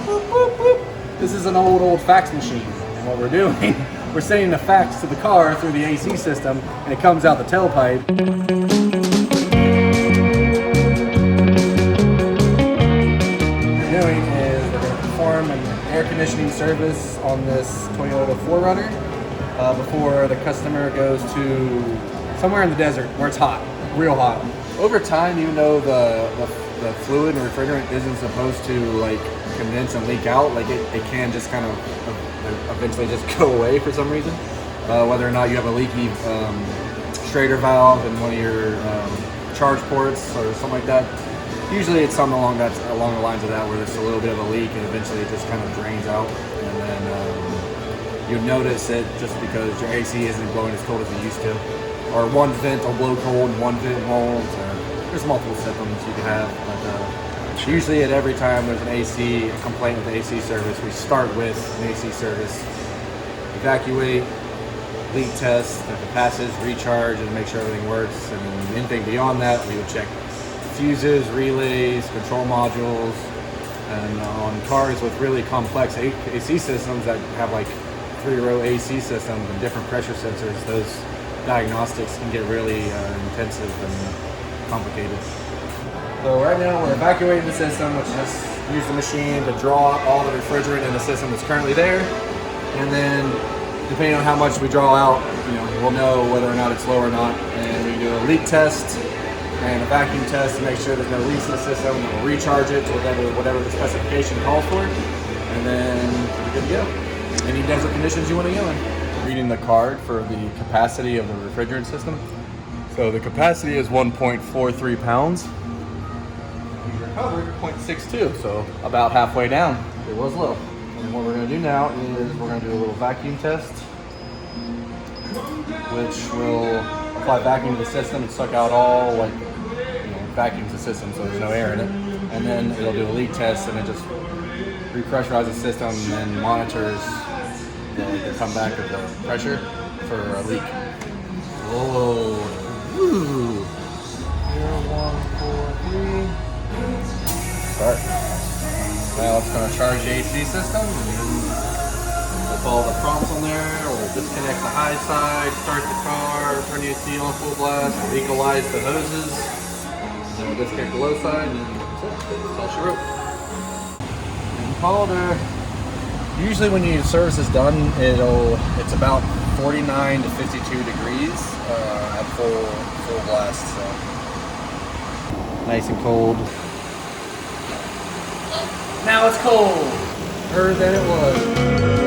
boop, boop, boop. This is an old fax machine. And what we're doing, we're sending the fax to the car through the AC system, and it comes out the tailpipe. What we're doing is we're going to perform an air conditioning service on this Toyota 4Runner before the customer goes to somewhere in the desert where it's hot, real hot. Over time, even though the fluid and refrigerant isn't supposed to like condense and leak out, like it can just kind of eventually just go away for some reason. Whether or not you have a leaky Schrader valve in one of your charge ports or something like that. Usually it's something along the lines of that, where there's a little bit of a leak and eventually it just kind of drains out, and then you notice it just because your AC isn't blowing as cold as it used to, or one vent will blow cold and one vent won't. There's multiple symptoms you can have, but usually at every time there's a complaint with the AC service, we start with an AC service, evacuate, leak test, if it passes, recharge, and make sure everything works. And then anything beyond that, we would check fuses, relays, control modules, and on cars with really complex AC systems that have like 3-row AC systems and different pressure sensors, those diagnostics can get really intensive and complicated. So right now we're evacuating the system, which just use the machine to draw out all the refrigerant in the system that's currently there, and then depending on how much we draw out, we'll know whether or not it's low or not, and we do a leak test and a vacuum test to make sure there's no leaks in the system. We'll recharge it to whatever the specification calls for, and then we're good to go. Any desert conditions you want to go in. Reading the card for the capacity of the refrigerant system. So the capacity is 1.43 pounds. We recovered 0.62, so about halfway down. It was low. And what we're going to do now is we're going to do a little vacuum test, which will apply vacuum to the system and suck out all, vacuums the system so there's no air in it. And then it'll do a leak test, and it just repressurizes the system and then monitors the comeback of the pressure for a leak. Whoa. Woo. 0, 1, 4, 3. Start. Now it's going to charge the AC system. With all the prompts on there, we'll disconnect the high side, start the car, turn the AC on full blast, we'll equalize the hoses, then we'll disconnect the low side, and that's it. That's all she wrote. And called her. Usually when your service is done, it's about 49 to 52 degrees at full blast. So nice and cold. Now it's cold. Than it was.